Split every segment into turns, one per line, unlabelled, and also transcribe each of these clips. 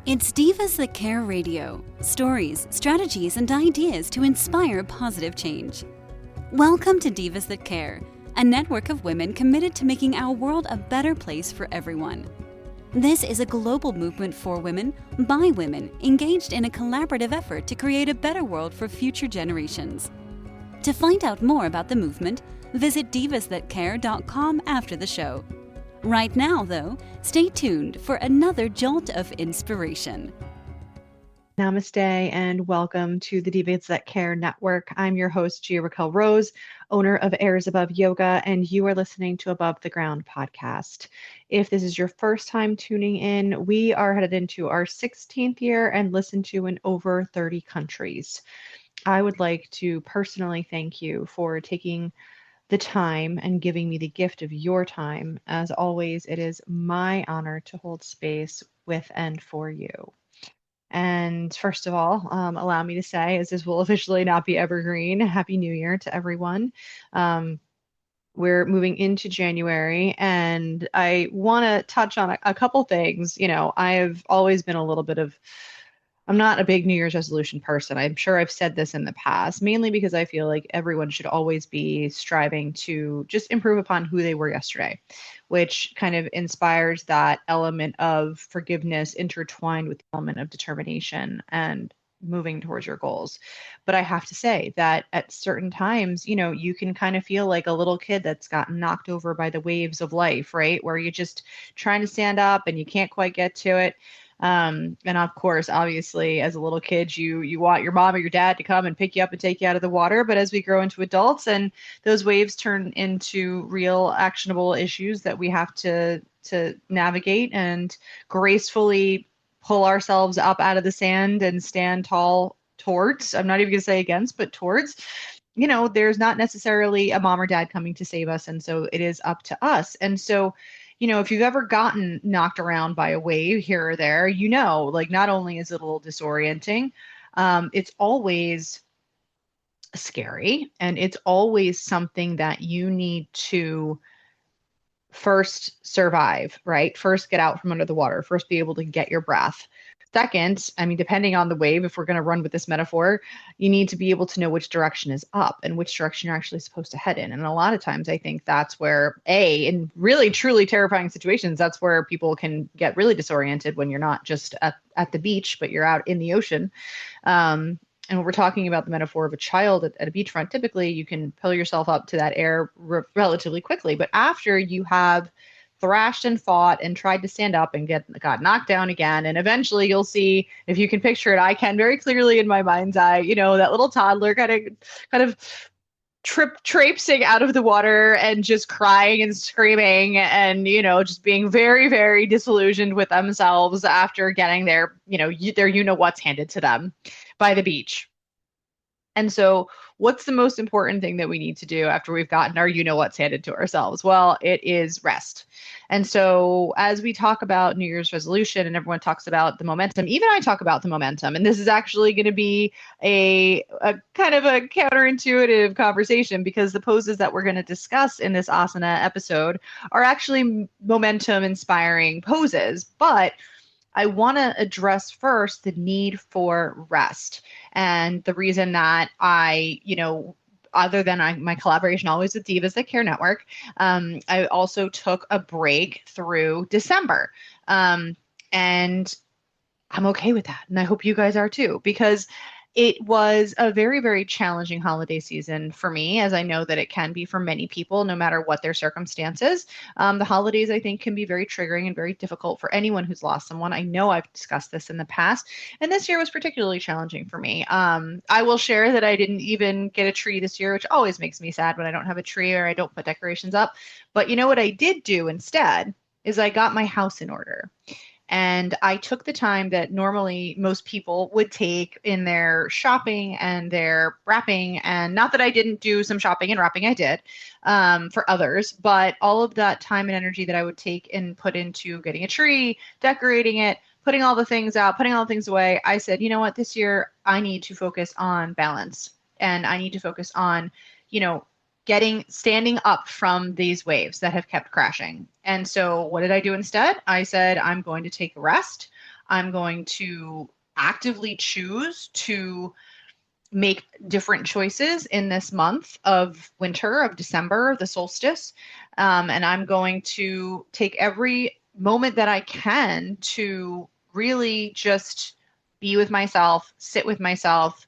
It's Divas That Care Radio. Stories, strategies, and ideas to inspire positive change. Welcome to Divas That Care, a network of women committed to making our world a better place for everyone. This is a global movement for women, by women, engaged in a collaborative effort to create a better world for future generations. To find out more about the movement, visit divasthatcare.com after the show. Right now, though, stay tuned for another jolt of inspiration.
Namaste and welcome to the Divas That Care Network. I'm your host, Gia-Raquel Rose, owner of Airs Above Yoga, and you are listening to Above the Ground podcast. If this is your first time tuning in, we are headed into our 16th year and listened to in over 30 countries. I would like to personally thank you for taking the time and giving me the gift of your time. As always, it is my honor to hold space with and for you. And first of all, allow me to say, as this will officially not be evergreen, Happy New Year to everyone. We're moving into January, and I want to touch on a couple things. You know, I've always been I'm not a big New Year's resolution person. I'm sure I've said this in the past, mainly because I feel like everyone should always be striving to just improve upon who they were yesterday, which kind of inspires that element of forgiveness intertwined with the element of determination and moving towards your goals. But I have to say that at certain times, you know, you can kind of feel like a little kid that's gotten knocked over by the waves of life, right? Where you're just trying to stand up and you can't quite get to it. And of course, obviously, as a little kid, you want your mom or your dad to come and pick you up and take you out of the water. But as we grow into adults and those waves turn into real actionable issues that we have to navigate and gracefully pull ourselves up out of the sand and stand tall towards, I'm not even going to say against, but towards, you know, there's not necessarily a mom or dad coming to save us. And so it is up to us. And so, you know, if you've ever gotten knocked around by a wave here or there, you know, like not only is it a little disorienting, it's always scary, and it's always something that you need to first survive, right? First get out from under the water, first be able to get your breath. Second, I mean, depending on the wave, if we're going to run with this metaphor, you need to be able to know which direction is up and which direction you're actually supposed to head in. And a lot of times I think that's where, in really truly terrifying situations, that's where people can get really disoriented when you're not just at the beach, but you're out in the ocean. And when we're talking about the metaphor of a child at a beachfront, typically you can pull yourself up to that air relatively quickly. But after you have thrashed and fought and tried to stand up and got knocked down again. And eventually you'll see, if you can picture it, I can very clearly in my mind's eye, you know, that little toddler kind of traipsing out of the water and just crying and screaming and, you know, just being very, very disillusioned with themselves after getting their, you know, what's handed to them by the beach. And so what's the most important thing that we need to do after we've gotten our what's handed to ourselves? Well, it is rest. And so as we talk about New Year's resolution and everyone talks about the momentum, even I talk about the momentum, and this is actually going to be a kind of a counterintuitive conversation because the poses that we're going to discuss in this asana episode are actually momentum inspiring poses. But I want to address first the need for rest. And the reason that I, you know, other than my collaboration always with Divas That Care Network, I also took a break through December. And I'm okay with that. And I hope you guys are too, because it was a very, very challenging holiday season for me, as I know that it can be for many people, no matter what their circumstances. The holidays, I think, can be very triggering and very difficult for anyone who's lost someone. I know I've discussed this in the past, and this year was particularly challenging for me. I will share that I didn't even get a tree this year, which always makes me sad when I don't have a tree or I don't put decorations up. But you know what I did do instead is I got my house in order. And I took the time that normally most people would take in their shopping and their wrapping. And not that I didn't do some shopping and wrapping, I did for others, but all of that time and energy that I would take and put into getting a tree, decorating it, putting all the things out, putting all the things away. I said, you know what, this year I need to focus on balance, and I need to focus on, you know, standing up from these waves that have kept crashing. And so what did I do instead? I said, I'm going to take a rest. I'm going to actively choose to make different choices in this month of winter, of December, the solstice. And I'm going to take every moment that I can to really just be with myself, sit with myself,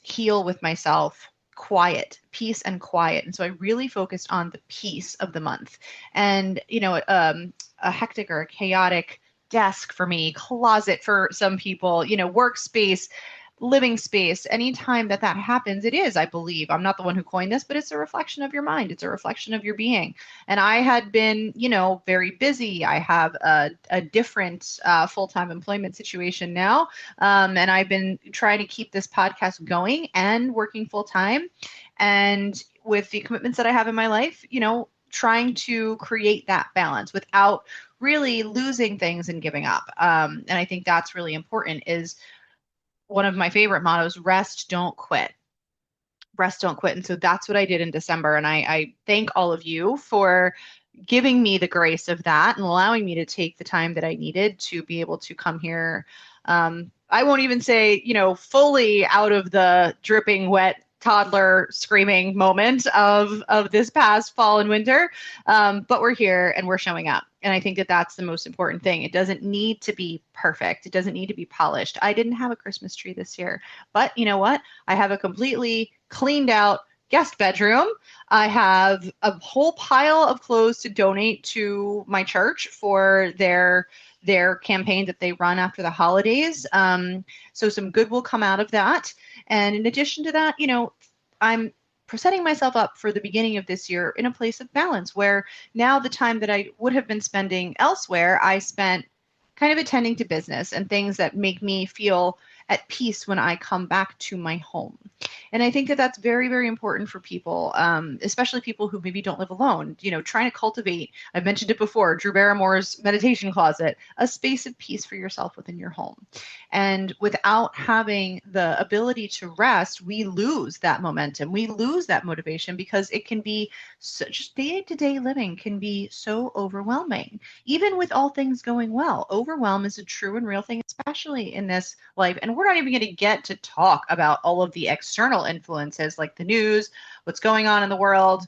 heal with myself, quiet, peace and quiet. And so I really focused on the peace of the month. And, a hectic or a chaotic desk for me, closet for some people, workspace, living space, anytime that happens, it is, I believe, I'm not the one who coined this, but it's a reflection of your mind. It's a reflection of your being. And I had been, very busy. I have a different full-time employment situation now. And I've been trying to keep this podcast going and working full-time. And with the commitments that I have in my life, trying to create that balance without really losing things and giving up. And I think that's really important, is one of my favorite mottos: rest, don't quit. Rest, don't quit. And so that's what I did in December. And I thank all of you for giving me the grace of that and allowing me to take the time that I needed to be able to come here. I won't even say, fully out of the dripping wet toddler screaming moment of this past fall and winter. But we're here and we're showing up. And I think that that's the most important thing. It doesn't need to be perfect. It doesn't need to be polished. I didn't have a Christmas tree this year, but you know what? I have a completely cleaned out guest bedroom. I have a whole pile of clothes to donate to my church for their campaign that they run after the holidays. So some good will come out of that. And in addition to that, I'm setting myself up for the beginning of this year in a place of balance, where now the time that I would have been spending elsewhere, I spent kind of attending to business and things that make me feel at peace when I come back to my home. And I think that that's very, very important for people, especially people who maybe don't live alone, trying to cultivate, I've mentioned it before, Drew Barrymore's meditation closet, a space of peace for yourself within your home. And without having the ability to rest, we lose that momentum. We lose that motivation, because it can be such, day-to-day living can be so overwhelming. Even with all things going well, overwhelm is a true and real thing, especially in this life. And we're not even going to get to talk about all of the external influences like the news, what's going on in the world.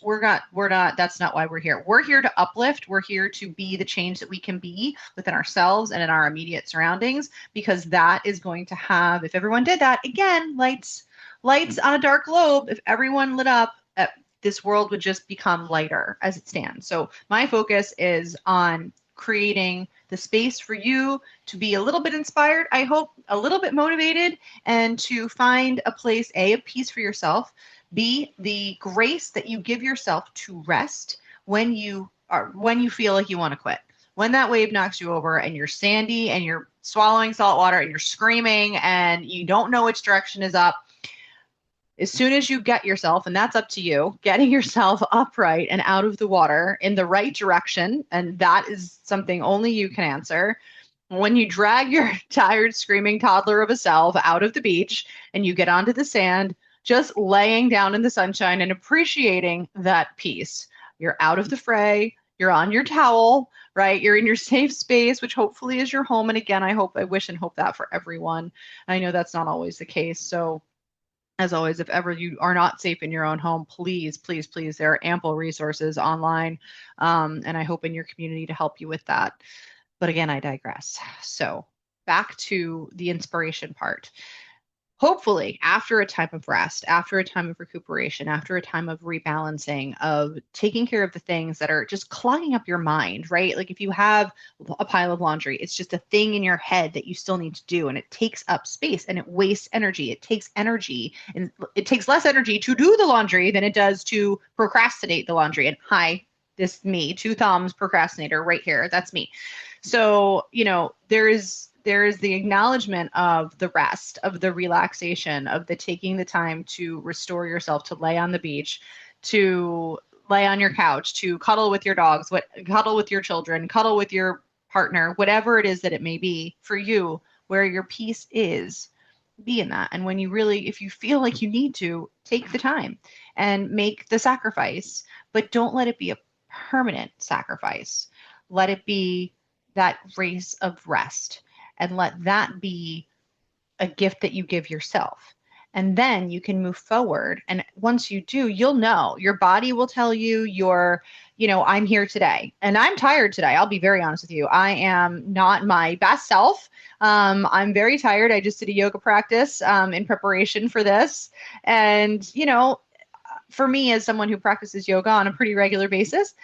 We're not, that's not why we're here. We're here to uplift. We're here to be the change that we can be within ourselves and in our immediate surroundings, because that is going to have, if everyone did that, again, lights on a dark globe, if everyone lit up, this world would just become lighter as it stands. So my focus is on creating the space for you to be a little bit inspired, I hope, a little bit motivated, and to find a place, A, of peace for yourself, B, the grace that you give yourself to rest when you feel like you want to quit. When that wave knocks you over and you're sandy and you're swallowing salt water and you're screaming and you don't know which direction is up, as soon as you get yourself, and that's up to you, getting yourself upright and out of the water in the right direction, and that is something only you can answer. When you drag your tired, screaming toddler of a self out of the beach and you get onto the sand, just laying down in the sunshine and appreciating that peace. You're out of the fray. You're on your towel, right? You're in your safe space, which hopefully is your home. And again, I wish and hope that for everyone. I know that's not always the case. So as always, if ever you are not safe in your own home, please, please, please, there are ample resources online. And I hope in your community to help you with that. But again, I digress. So back to the inspiration part. Hopefully, after a time of rest, after a time of recuperation, after a time of rebalancing, of taking care of the things that are just clogging up your mind, right? Like if you have a pile of laundry, it's just a thing in your head that you still need to do, and it takes up space and it wastes energy. It takes energy, and it takes less energy to do the laundry than it does to procrastinate the laundry. And hi, this me, two thumbs procrastinator right here. That's me. So, there is the acknowledgement of the rest, of the relaxation, of the taking the time to restore yourself, to lay on the beach, to lay on your couch, to cuddle with your dogs, cuddle with your children, cuddle with your partner, whatever it is that it may be for you, where your peace is, be in that. And when you really, if you feel like you need to, take the time and make the sacrifice, but don't let it be a permanent sacrifice. Let it be that race of rest and let that be a gift that you give yourself. And then you can move forward. And once you do, you'll know, your body will tell you, I'm here today and I'm tired today. I'll be very honest with you. I am not my best self. I'm very tired. I just did a yoga practice in preparation for this. And, for me, as someone who practices yoga on a pretty regular basis,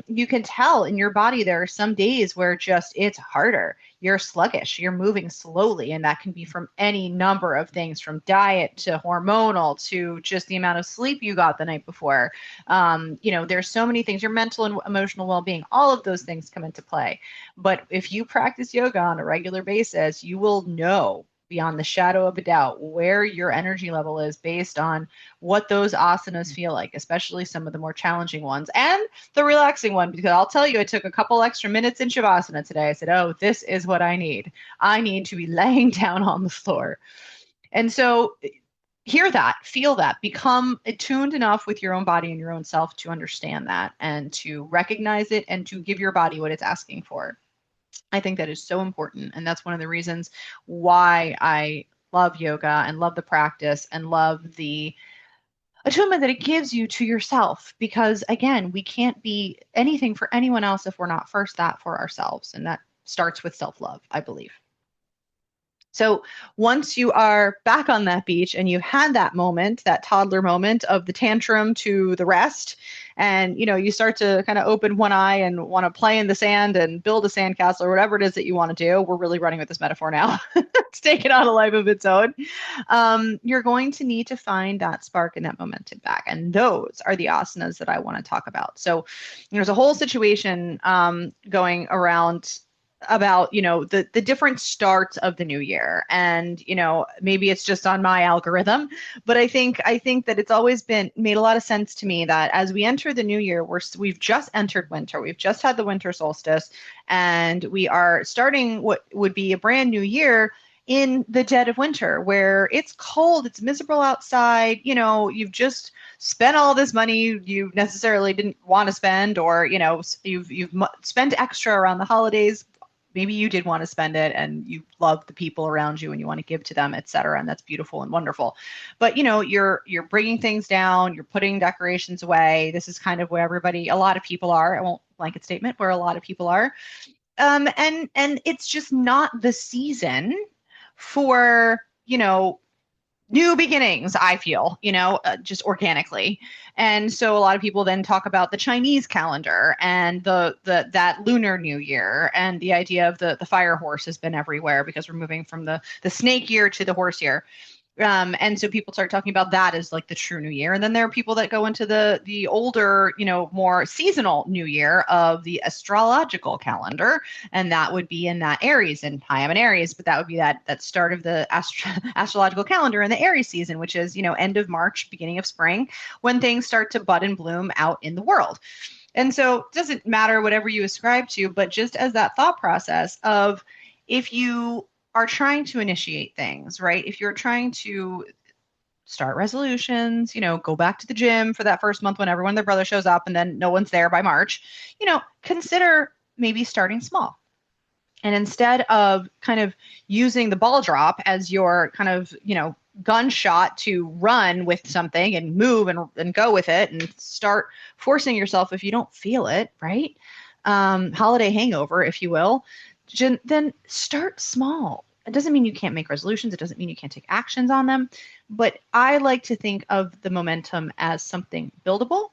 you can tell in your body there are some days where just it's harder. You're sluggish, you're moving slowly, and that can be from any number of things, from diet to hormonal to just the amount of sleep you got the night before. There's so many things, your mental and emotional well-being, all of those things come into play. But if you practice yoga on a regular basis, you will know beyond the shadow of a doubt where your energy level is based on what those asanas feel like, especially some of the more challenging ones and the relaxing one, because I'll tell you, I took a couple extra minutes in Shavasana today. I said, oh, this is what I need. I need to be laying down on the floor. And so hear that, feel that, become attuned enough with your own body and your own self to understand that and to recognize it and to give your body what it's asking for. I think that is so important. And that's one of the reasons why I love yoga and love the practice and love the attunement that it gives you to yourself. Because again, we can't be anything for anyone else if we're not first that for ourselves. And that starts with self-love, I believe. So once you are back on that beach and you've had that moment, that toddler moment of the tantrum to the rest, and you start to kind of open one eye and want to play in the sand and build a sandcastle or whatever it is that you want to do. We're really running with this metaphor now. It's taken on a life of its own. You're going to need to find that spark and that momentum back. And those are the asanas that I want to talk about. So there's a whole situation going around about the different starts of the new year, and maybe it's just on my algorithm, but I think that it's always been made a lot of sense to me that as we enter the new year, we've just entered winter, we've just had the winter solstice, and we are starting what would be a brand new year in the dead of winter, where it's cold, it's miserable outside, you've just spent all this money you necessarily didn't want to spend, or you've spent extra around the holidays. Maybe you did want to spend it and you love the people around you and you want to give to them, et cetera. And that's beautiful and wonderful. But, you're bringing things down, you're putting decorations away. This is kind of where a lot of people are. I won't blanket statement, where a lot of people are. And it's just not the season for, new beginnings, I feel, just organically. And so a lot of people then talk about the Chinese calendar and that lunar new year, and the idea of the fire horse has been everywhere because we're moving from the snake year to the horse year. And so people start talking about that as like the true new year. And then there are people that go into the older, more seasonal new year of the astrological calendar. And that would be in that Aries, and I am an Aries, but that would be that start of the astrological calendar in the Aries season, which is, end of March, beginning of spring, when things start to bud and bloom out in the world. And so it doesn't matter whatever you ascribe to, but just as that thought process of, if you are trying to initiate things, right? If you're trying to start resolutions, go back to the gym for that first month when everyone, their brother shows up and then no one's there by March, consider maybe starting small. And instead of kind of using the ball drop as your kind of, gunshot to run with something and move and go with it and start forcing yourself if you don't feel it, right? Holiday hangover, if you will. Then start small. It doesn't mean you can't make resolutions. It doesn't mean you can't take actions on them. But I like to think of the momentum as something buildable,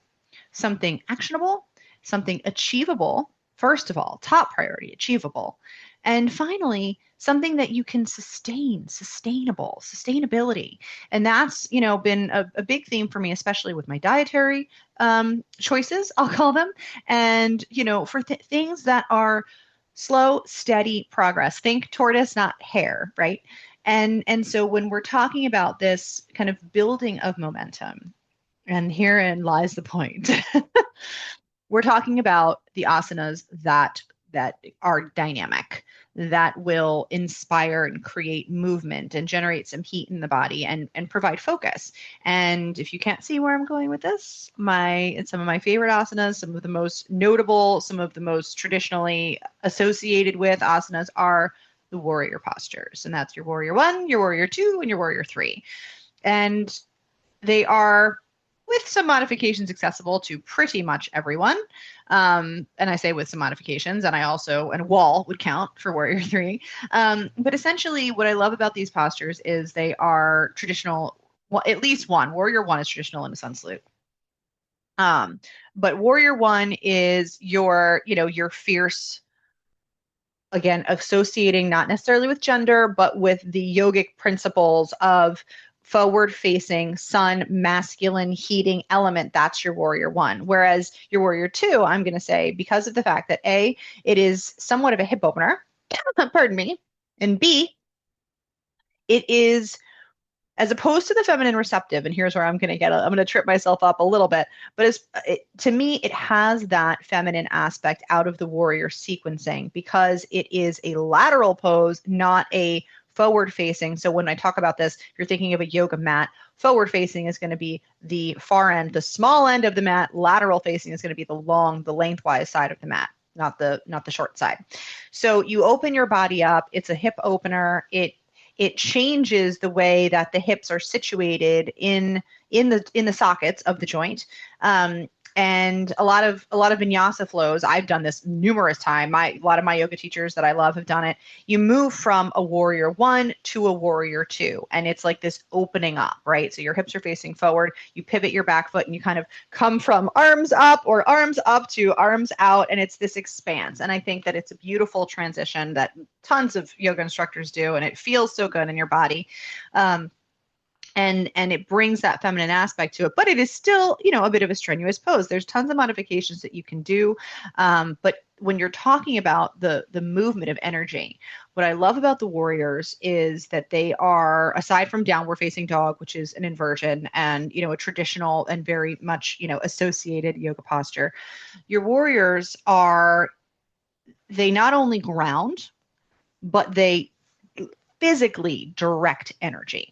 something actionable, something achievable. First of all, top priority, achievable. And finally, something that you can sustain, sustainability. And that's, been a big theme for me, especially with my dietary choices, I'll call them. And, for things that are slow, steady progress. Think tortoise, not hare, right? And so when we're talking about this kind of building of momentum, and herein lies the point, we're talking about the asanas that are dynamic, that will inspire and create movement and generate some heat in the body and provide focus. And if you can't see where I'm going with this, some of my favorite asanas, some of the most notable, some of the most traditionally associated with asanas are the warrior postures. And that's your warrior 1, your warrior 2, and your warrior 3. And they are, with some modifications, accessible to pretty much everyone. And I say with some modifications, and wall would count for warrior 3. But essentially what I love about these postures is they are traditional. Well, at least one. Warrior 1 is traditional in a sun salute. But warrior 1 is your fierce, again, associating not necessarily with gender, but with the yogic principles of forward-facing, sun, masculine, heating element. That's your warrior 1. Whereas your warrior 2, I'm going to say, because of the fact that A, it is somewhat of a hip opener, pardon me, and B, it is, as opposed to the feminine receptive, and here's where I'm going to trip myself up a little bit, but to me, it has that feminine aspect out of the warrior sequencing because it is a lateral pose, not a forward facing. So when I talk about this, if you're thinking of a yoga mat, forward facing is going to be the far end, the small end of the mat. Lateral facing is going to be the lengthwise side of the mat, not the short side. So you open your body up. It's a hip opener. It changes the way that the hips are situated in the sockets of the joint. And a lot of vinyasa flows. I've done this numerous times. A lot of my yoga teachers that I love have done it. You move from a warrior 1 to a warrior 2, and it's like this opening up, right? So your hips are facing forward. You pivot your back foot, and you kind of come from arms up or arms up to arms out, and it's this expanse. And I think that it's a beautiful transition that tons of yoga instructors do, and it feels so good in your body. And it brings that feminine aspect to it, but it is still, a bit of a strenuous pose. There's tons of modifications that you can do. But when you're talking about the movement of energy, what I love about the warriors is that they are, aside from downward facing dog, which is an inversion and, a traditional and very much, associated yoga posture, your warriors they not only ground, but they physically direct energy.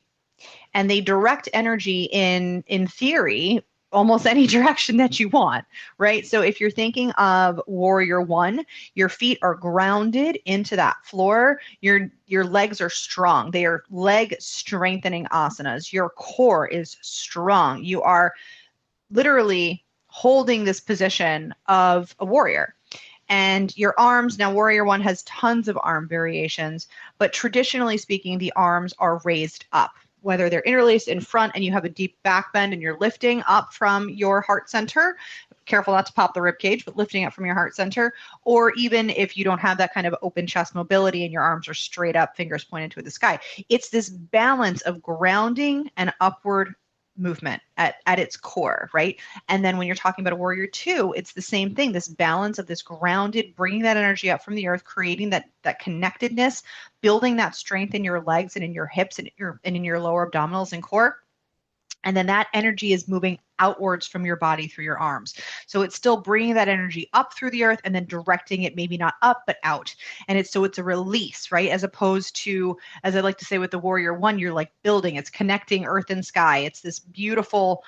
And they direct energy in theory, almost any direction that you want, right? So if you're thinking of warrior 1, your feet are grounded into that floor. Your legs are strong. They are leg strengthening asanas. Your core is strong. You are literally holding this position of a warrior. And your arms, now warrior 1 has tons of arm variations, but traditionally speaking, the arms are raised up, whether they're interlaced in front and you have a deep back bend and you're lifting up from your heart center, careful not to pop the rib cage, but lifting up from your heart center, or even if you don't have that kind of open chest mobility and your arms are straight up, fingers pointed to the sky. It's this balance of grounding and upward movement at its core, right? And then when you're talking about a warrior 2, it's the same thing, this balance of this grounded, bringing that energy up from the earth, creating that connectedness, building that strength in your legs and in your hips and in your lower abdominals and core. And then that energy is moving outwards from your body through your arms. So it's still bringing that energy up through the earth and then directing it, maybe not up, but out. And it's a release, right? As opposed to, as I like to say with the warrior 1, you're like building, it's connecting earth and sky. It's this beautiful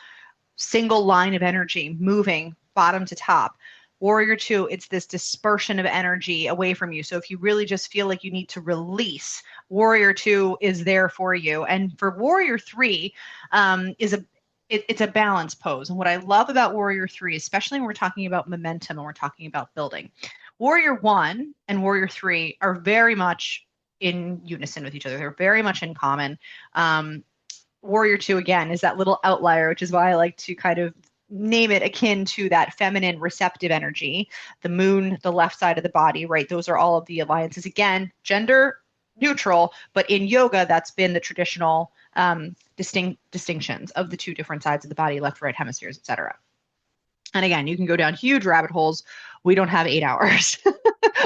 single line of energy moving bottom to top. Warrior 2, it's this dispersion of energy away from you. So if you really just feel like you need to release, warrior 2 is there for you. And for warrior 3, it's a balance pose. And what I love about warrior 3, especially when we're talking about momentum and we're talking about building, warrior 1 and warrior 3 are very much in unison with each other. They're very much in common. Warrior 2, again, is that little outlier, which is why I like to kind of name it akin to that feminine receptive energy, the moon, the left side of the body, right? Those are all of the alliances. Again, gender neutral, but in yoga, that's been the traditional distinctions of the two different sides of the body, left, right hemispheres, etc. And again, you can go down huge rabbit holes. We don't have 8 hours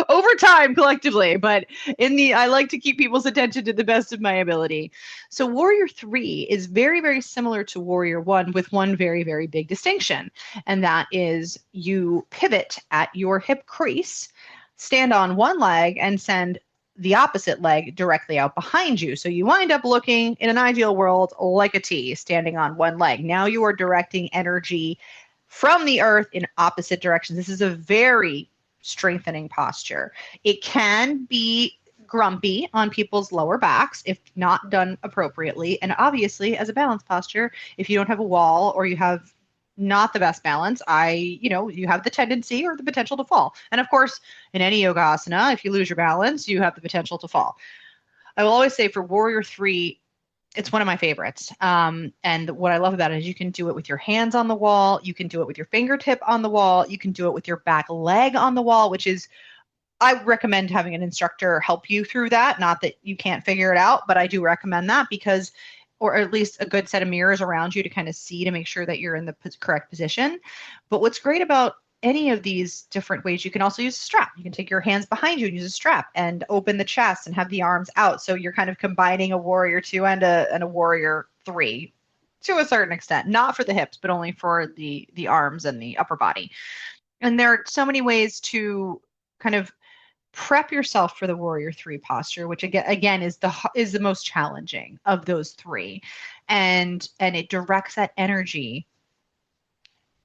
over time collectively, but I like to keep people's attention to the best of my ability. So warrior 3 is very, very similar to warrior 1 with one very, very big distinction. And that is you pivot at your hip crease, stand on one leg and send the opposite leg directly out behind you. So you wind up looking, in an ideal world, like a T, standing on one leg. Now you are directing energy from the earth in opposite directions. This is a very strengthening posture. It can be grumpy on people's lower backs if not done appropriately. And obviously, as a balance posture, if you don't have a wall or you have not the best balance, you have the tendency or the potential to fall. And of course, in any yoga asana, if you lose your balance, you have the potential to fall. I will always say for Warrior Three, it's one of my favorites. And what I love about it is you can do it with your hands on the wall, you can do it with your fingertip on the wall, you can do it with your back leg on the wall, which is, I recommend having an instructor help you through that. Not that you can't figure it out, but I do recommend that because, or at least a good set of mirrors around you to kind of see to make sure that you're in the correct position. But what's great about any of these different ways, you can also use a strap. You can take your hands behind you and use a strap and open the chest and have the arms out. So you're kind of combining a Warrior Two and a Warrior Three to a certain extent, not for the hips, but only for the arms and the upper body. And there are so many ways to kind of prep yourself for the Warrior Three posture, which again is the most challenging of those three, and it directs that energy.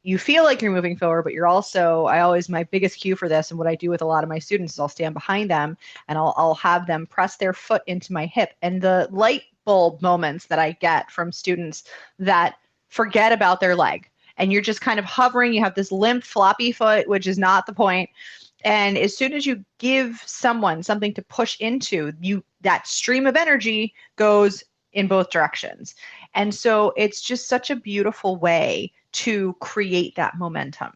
You feel like you're moving forward, but you're also, my biggest cue for this, and what I do with a lot of my students is I'll stand behind them and I'll have them press their foot into my hip. And the light bulb moments that I get from students that forget about their leg, and you're just kind of hovering, you have this limp, floppy foot, which is not the point. And as soon as you give someone something to push into, that stream of energy goes in both directions. And so it's just such a beautiful way to create that momentum.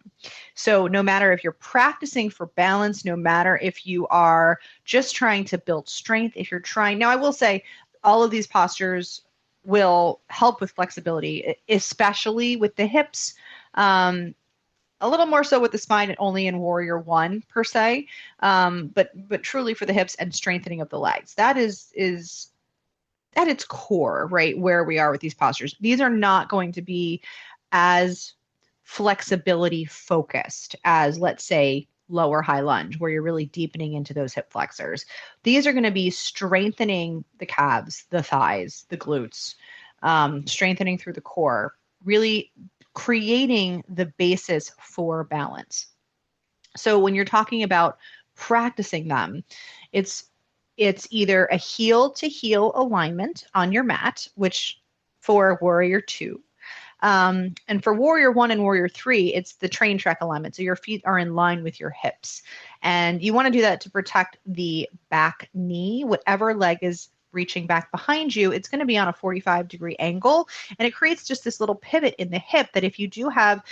So no matter if you're practicing for balance, no matter if you are just trying to build strength, now I will say all of these postures will help with flexibility, especially with the hips. A little more so with the spine and only in Warrior One per se, but truly for the hips and strengthening of the legs. That is at its core, right, where we are with these postures. These are not going to be as flexibility focused as, let's say, lower high lunge, where you're really deepening into those hip flexors. These are going to be strengthening the calves, the thighs, the glutes, strengthening through the core, really creating the basis for balance. So when you're talking about practicing them, it's either a heel to heel alignment on your mat, which for Warrior Two, and for Warrior One and Warrior Three, it's the train track alignment. So your feet are in line with your hips, and you want to do that to protect the back knee, whatever leg is reaching back behind you. It's going to be on a 45-degree angle, and it creates just this little pivot in the hip that if you do have,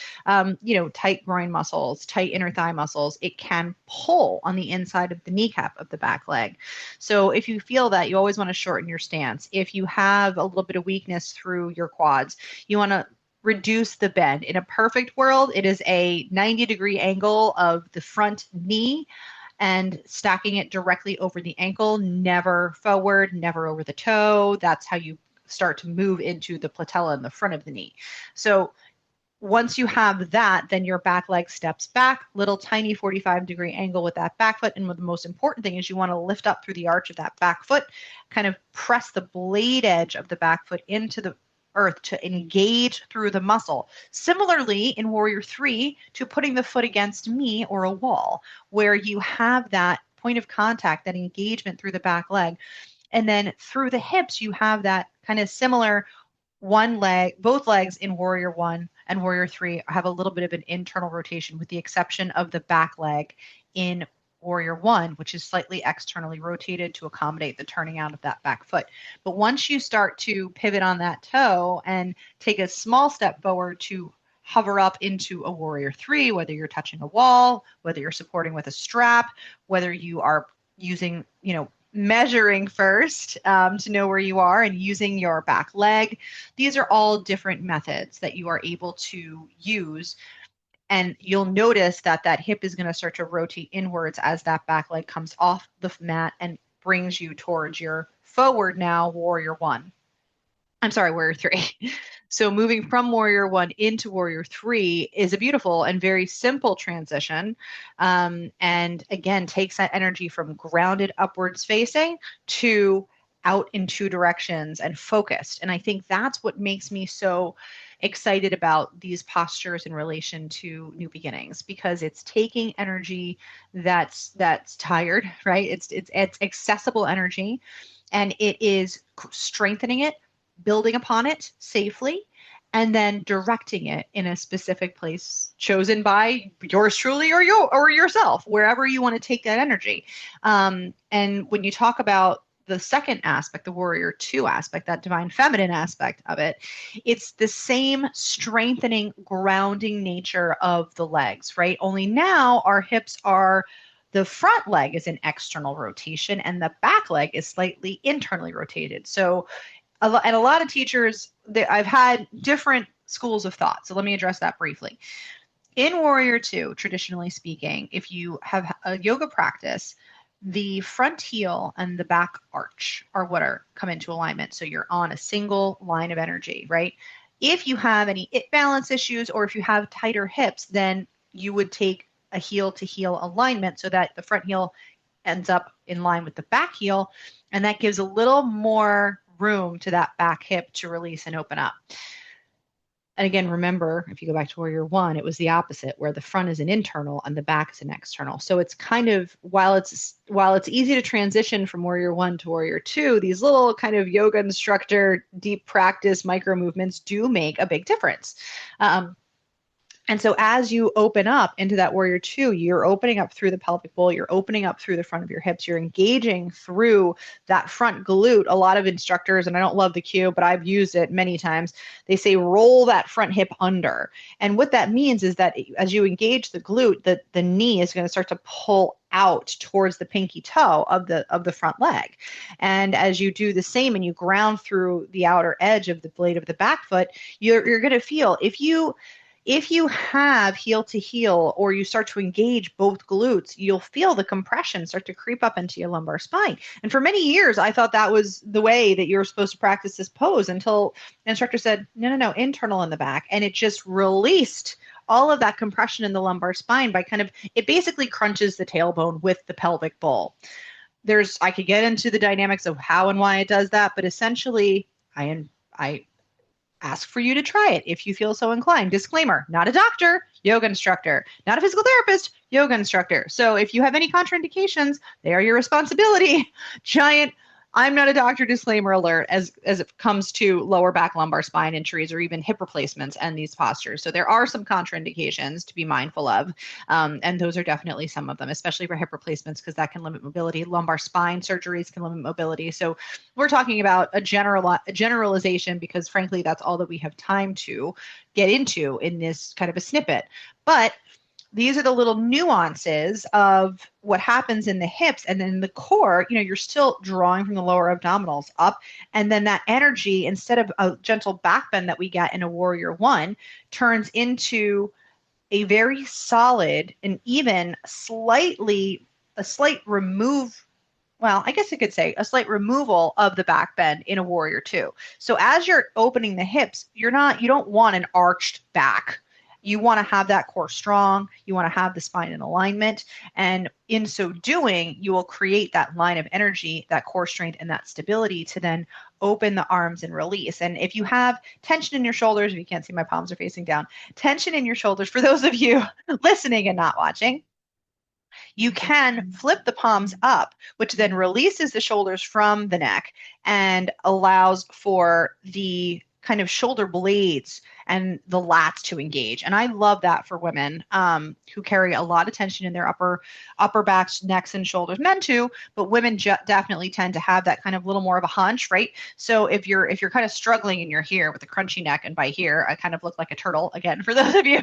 tight groin muscles, tight inner thigh muscles, it can pull on the inside of the kneecap of the back leg. So if you feel that, you always want to shorten your stance. If you have a little bit of weakness through your quads, you want to reduce the bend. In a perfect world, it is a 90-degree angle of the front knee and stacking it directly over the ankle, never forward, never over the toe. That's how you start to move into the patella in the front of the knee. So once you have that, then your back leg steps back, little tiny 45-degree angle with that back foot. And the most important thing is you want to lift up through the arch of that back foot, kind of press the blade edge of the back foot into the earth to engage through the muscle. Similarly, in Warrior Three, to putting the foot against me or a wall, where you have that point of contact, that engagement through the back leg. And then through the hips, you have that kind of similar one leg, both legs in Warrior One and Warrior Three have a little bit of an internal rotation, with the exception of the back leg in Warrior One, which is slightly externally rotated to accommodate the turning out of that back foot. But once you start to pivot on that toe and take a small step forward to hover up into a Warrior Three, whether you're touching a wall, whether you're supporting with a strap, whether you are using, measuring first to know where you are and using your back leg, these are all different methods that you are able to use. And you'll notice that hip is going to start to rotate inwards as that back leg comes off the mat and brings you towards your forward now Warrior One. I'm sorry, Warrior Three. So moving from warrior one into warrior three is a beautiful and very simple transition. And again, takes that energy from grounded upwards facing to out in two directions and focused. And I think that's what makes me so excited about these postures in relation to new beginnings, because it's taking energy that's tired, right? It's accessible energy, and it is strengthening it, building upon it safely, and then directing it in a specific place chosen by yours truly or yourself, wherever you want to take that energy. And when you talk about the second aspect, the warrior two aspect, that divine feminine aspect of it, it's the same strengthening, grounding nature of the legs, right? Only now our hips are, the front leg is in external rotation and the back leg is slightly internally rotated. So, and a lot of teachers, I've had different schools of thought. So let me address that briefly. In Warrior 2, traditionally speaking, if you have a yoga practice, the front heel and the back arch are what come into alignment. So you're on a single line of energy, right? If you have any hip balance issues, or if you have tighter hips, then you would take a heel to heel alignment so that the front heel ends up in line with the back heel. And that gives a little more room to that back hip to release and open up. And again, remember, if you go back to warrior one, it was the opposite, where the front is an internal and the back is an external. So it's kind of, while it's easy to transition from warrior one to warrior two, these little kind of yoga instructor, deep practice micro movements do make a big difference. And so as you open up into that warrior two, you're opening up through the pelvic bowl, you're opening up through the front of your hips, you're engaging through that front glute. A lot of instructors, and I don't love the cue, but I've used it many times, they say roll that front hip under. And what that means is that as you engage the glute, the knee is going to start to pull out towards the pinky toe of the front leg. And as you do the same and you ground through the outer edge of the blade of the back foot, you're going to feel, if you have heel to heel, or you start to engage both glutes, you'll feel the compression start to creep up into your lumbar spine. And for many years, I thought that was the way that you were supposed to practice this pose, until the instructor said, no, internal in the back. And it just released all of that compression in the lumbar spine by it basically crunches the tailbone with the pelvic bowl. I could get into the dynamics of how and why it does that, but essentially I ask for you to try it if you feel so inclined. Disclaimer, not a doctor, yoga instructor, not a physical therapist, yoga instructor. So if you have any contraindications, they are your responsibility. Giant, I'm not a doctor disclaimer alert as it comes to lower back lumbar spine injuries or even hip replacements and these postures. So there are some contraindications to be mindful of. And those are definitely some of them, especially for hip replacements, because that can limit mobility. Lumbar spine surgeries can limit mobility. So we're talking about a generalization, because frankly, that's all that we have time to get into in this kind of a snippet. But these are the little nuances of what happens in the hips, and then the core, you're still drawing from the lower abdominals up. And then that energy, instead of a gentle back bend that we get in a warrior one, turns into a very solid and even a slight removal of the back bend in a warrior two. So as you're opening the hips, you don't want an arched back. You want to have that core strong. You want to have the spine in alignment. And in so doing, you will create that line of energy, that core strength, and that stability to then open the arms and release. And if you have tension in your shoulders, if you can't see, my palms are facing down, tension in your shoulders, for those of you listening and not watching, you can flip the palms up, which then releases the shoulders from the neck and allows for the kind of shoulder blades and the lats to engage. And I love that for women who carry a lot of tension in their upper backs, necks, and shoulders. Men too, but women definitely tend to have that kind of little more of a hunch, right? So if you're kind of struggling and you're here with a crunchy neck, and by here I kind of look like a turtle again for those of you.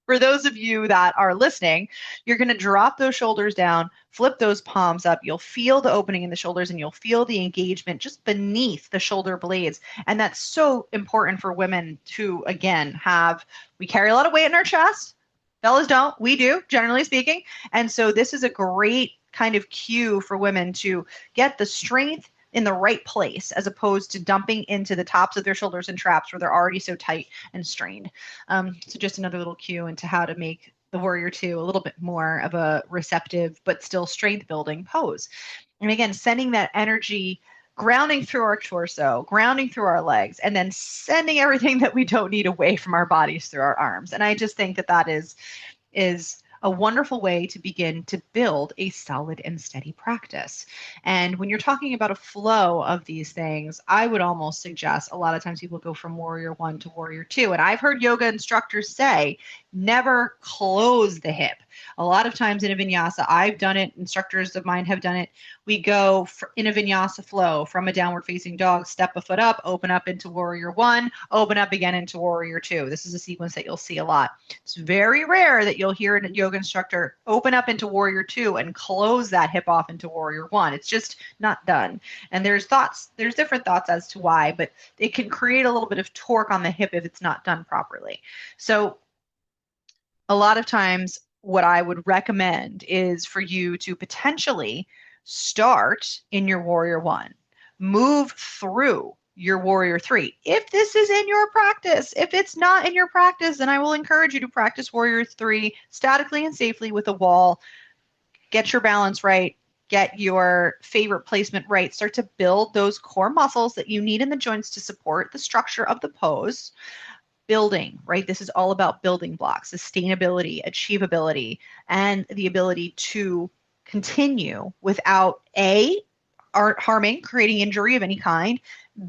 For those of you that are listening, you're going to drop those shoulders down, flip those palms up. You'll feel the opening in the shoulders, and you'll feel the engagement just beneath the shoulder blades. And that's so important for women to, again, we carry a lot of weight in our chest. Fellas don't. We do, generally speaking. And so this is a great kind of cue for women to get the strength, in the right place, as opposed to dumping into the tops of their shoulders and traps where they're already so tight and strained. So just another little cue into how to make the warrior two a little bit more of a receptive but still strength building pose. And again, sending that energy, grounding through our torso, grounding through our legs, and then sending everything that we don't need away from our bodies through our arms. And I just think that that is a wonderful way to begin to build a solid and steady practice. And when you're talking about a flow of these things, I would almost suggest a lot of times people go from warrior one to warrior two. And I've heard yoga instructors say, never close the hip. A lot of times in a vinyasa, I've done it, instructors of mine have done it. We go in a vinyasa flow from a downward facing dog, step a foot up, open up into warrior one, open up again into warrior two. This is a sequence that you'll see a lot. It's very rare that you'll hear a yoga instructor open up into warrior two and close that hip off into warrior one. It's just not done. And there's different thoughts as to why, but it can create a little bit of torque on the hip if it's not done properly. So a lot of times what I would recommend is for you to potentially start in your warrior one, move through your warrior three. If this is in your practice, if it's not in your practice, then I will encourage you to practice warrior three statically and safely with a wall. Get your balance right, get your favorite placement right, start to build those core muscles that you need in the joints to support the structure of the pose. Building, right? This is all about building blocks, sustainability, achievability, and the ability to continue without A, harming, creating injury of any kind,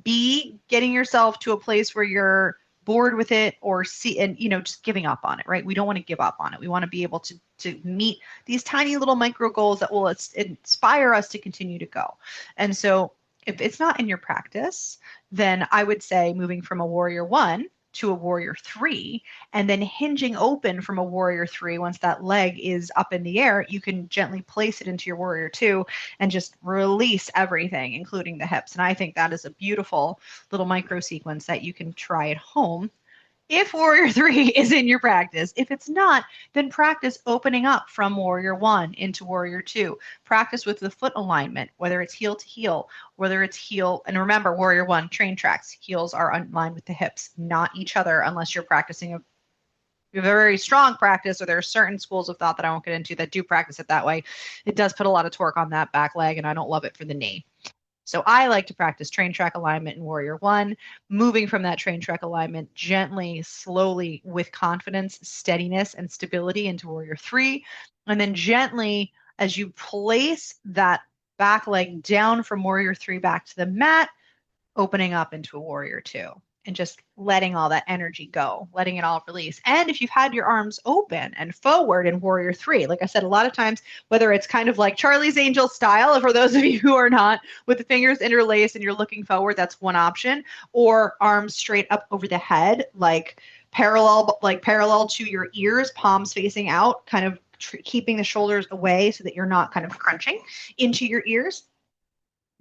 B, getting yourself to a place where you're bored with it, or C, and just giving up on it, right? We don't want to give up on it. We want to be able to meet these tiny little micro goals that will inspire us to continue to go. And so if it's not in your practice, then I would say moving from a warrior one to a warrior three, and then hinging open from a warrior three. Once that leg is up in the air, you can gently place it into your warrior two and just release everything, including the hips. And I think that is a beautiful little micro sequence that you can try at home if warrior three is in your practice. If it's not, then practice opening up from warrior one into warrior two. Practice with the foot alignment, whether it's heel to heel, whether it's heel. And remember, warrior one, train tracks. Heels are in line with the hips, not each other, unless you're practicing a very strong practice, or there are certain schools of thought that I won't get into that do practice it that way. It does put a lot of torque on that back leg, and I don't love it for the knee. So I like to practice train track alignment in warrior one, moving from that train track alignment gently, slowly, with confidence, steadiness, and stability into warrior three. And then gently, as you place that back leg down from warrior three back to the mat, opening up into a warrior two. And just letting all that energy go, letting it all release. And if you've had your arms open and forward in warrior three, like I said, a lot of times, whether it's kind of like Charlie's Angel style, for those of you who are not, with the fingers interlaced and you're looking forward, that's one option, or arms straight up over the head, like parallel to your ears, palms facing out, kind of keeping the shoulders away so that you're not kind of crunching into your ears.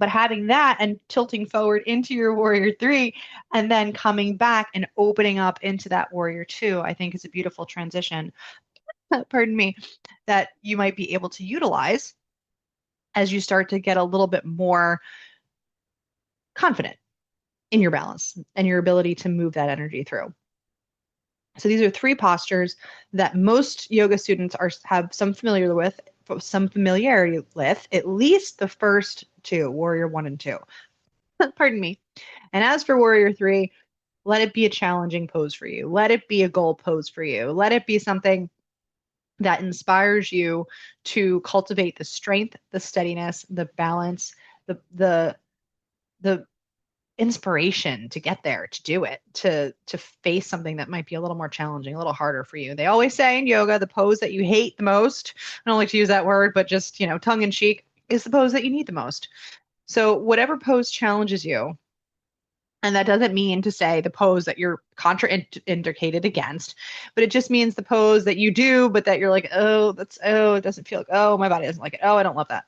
But having that and tilting forward into your warrior three, and then coming back and opening up into that warrior two, I think is a beautiful transition, pardon me, that you might be able to utilize as you start to get a little bit more confident in your balance and your ability to move that energy through. So these are three postures that most yoga students have some familiarity with, at least the first two, warrior one and two. Pardon me. And as for warrior three, let it be a challenging pose for you. Let it be a goal pose for you. Let it be something that inspires you to cultivate the strength, the steadiness, the balance, the inspiration to get there, to do it, to face something that might be a little more challenging, a little harder for you. They always say in yoga, the pose that you hate the most, I don't like to use that word, but just, tongue in cheek, is the pose that you need the most. So whatever pose challenges you, and that doesn't mean to say the pose that you're contraindicated against, but it just means the pose that you do, but that you're like, it doesn't feel like, my body doesn't like it. I don't love that.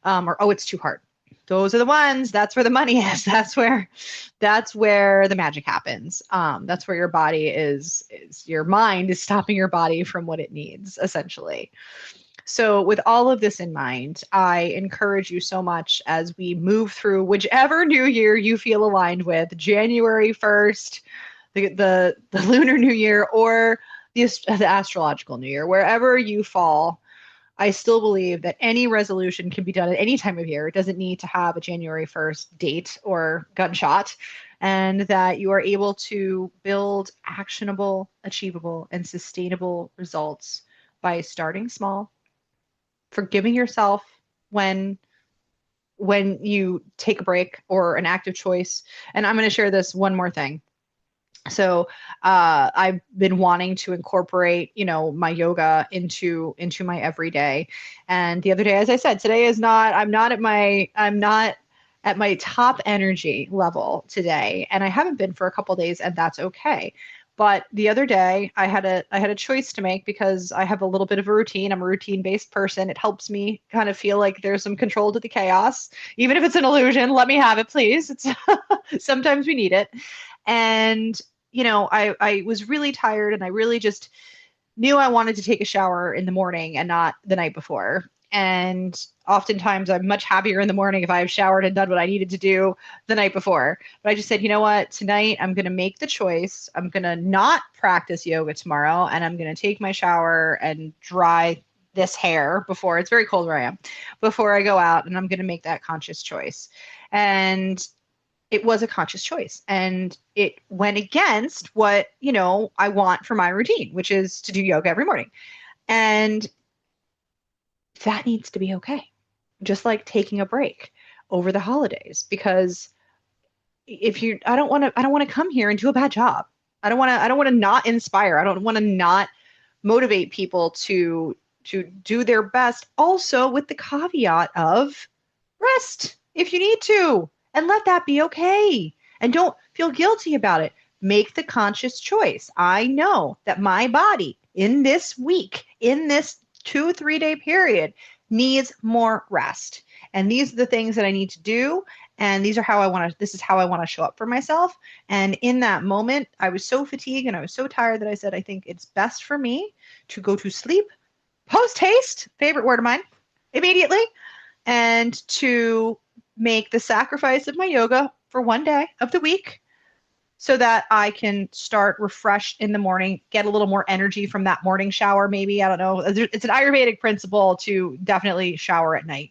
Or, it's too hard. Those are the ones, that's where the money is. That's where the magic happens. That's where your body is your mind is stopping your body from what it needs, essentially. So, with all of this in mind, I encourage you so much as we move through whichever new year you feel aligned with, January 1st, the lunar new year, or the astrological new year, wherever you fall. I still believe that any resolution can be done at any time of year. It doesn't need to have a January 1st date or gunshot, and that you are able to build actionable, achievable, and sustainable results by starting small, forgiving yourself when you take a break or an active choice. And I'm going to share this one more thing. So I've been wanting to incorporate, my yoga into my everyday. And the other day, as I said, today is not, I'm not at my top energy level today. And I haven't been for a couple days, and that's okay. But the other day I had a choice to make because I have a little bit of a routine. I'm a routine-based person. It helps me kind of feel like there's some control to the chaos. Even if it's an illusion, let me have it, please. It's sometimes we need it. And I was really tired, and I really just knew I wanted to take a shower in the morning and not the night before. And oftentimes I'm much happier in the morning if I've showered and done what I needed to do the night before. But I just said, you know what? Tonight I'm going to make the choice. I'm going to not practice yoga tomorrow, and I'm going to take my shower and dry this hair before it's very cold where I am, before I go out, and I'm going to make that conscious choice. And it was a conscious choice, and it went against what, I want for my routine, which is to do yoga every morning. And that needs to be okay. Just like taking a break over the holidays, because I don't want to come here and do a bad job. I don't want to not inspire. I don't want to not motivate people to do their best, also with the caveat of rest if you need to, and let that be okay. And don't feel guilty about it. Make the conscious choice. I know that my body in this week, in this 2-3 day period, needs more rest. And these are the things that I need to do. And this is how I want to show up for myself. And in that moment, I was so fatigued and I was so tired that I said, I think it's best for me to go to sleep post haste, favorite word of mine, immediately, and to make the sacrifice of my yoga for one day of the week so that I can start refreshed in the morning, get a little more energy from that morning shower, maybe. I don't know. It's an Ayurvedic principle to definitely shower at night,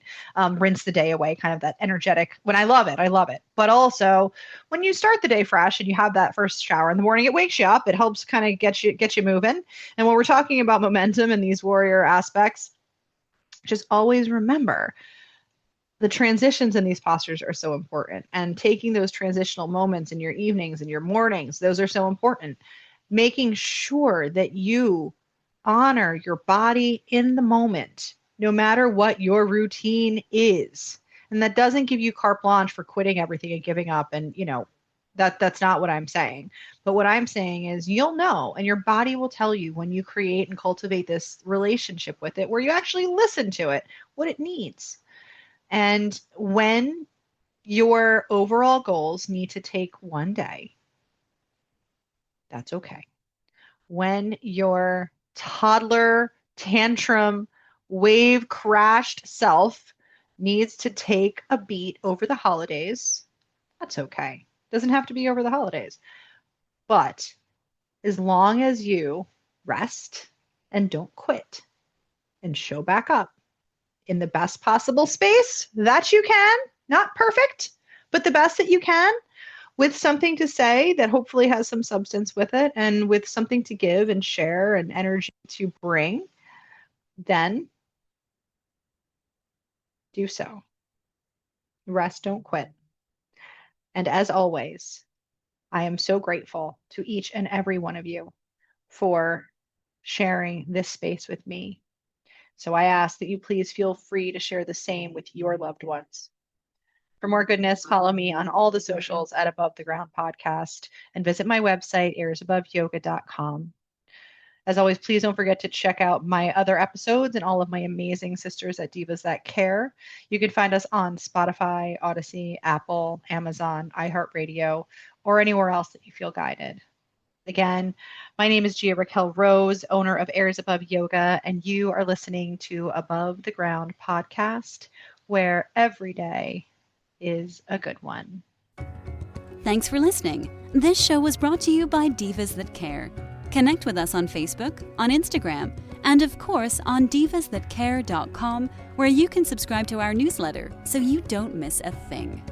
rinse the day away, kind of that energetic. When I love it. But also, when you start the day fresh and you have that first shower in the morning, it wakes you up. It helps kind of get you moving. And when we're talking about momentum and these warrior aspects, just always remember the transitions in these postures are so important, and taking those transitional moments in your evenings and your mornings, those are so important. Making sure that you honor your body in the moment, no matter what your routine is. And that doesn't give you carte blanche for quitting everything and giving up. And, that's not what I'm saying. But what I'm saying is you'll know, and your body will tell you when you create and cultivate this relationship with it, where you actually listen to it, what it needs. And when your overall goals need to take one day, that's okay. When your toddler tantrum wave crashed self needs to take a beat over the holidays, that's okay. Doesn't have to be over the holidays. But as long as you rest and don't quit and show back up in the best possible space that you can, not perfect, but the best that you can, with something to say that hopefully has some substance with it, and with something to give and share and energy to bring, then do so. Rest, don't quit. And as always, I am so grateful to each and every one of you for sharing this space with me. So I ask that you please feel free to share the same with your loved ones. For more goodness, follow me on all the socials at Above the Ground Podcast, and visit my website, airsaboveyoga.com. As always, please don't forget to check out my other episodes and all of my amazing sisters at Divas That Care. You can find us on Spotify, Odyssey, Apple, Amazon, iHeartRadio, or anywhere else that you feel guided. Again, my name is Gia-Raquel Rose, owner of Airs Above Yoga, and you are listening to Above the Ground podcast, where every day is a good one.
Thanks for listening. This show was brought to you by Divas That Care. Connect with us on Facebook, on Instagram, and of course on divasthatcare.com, where you can subscribe to our newsletter so you don't miss a thing.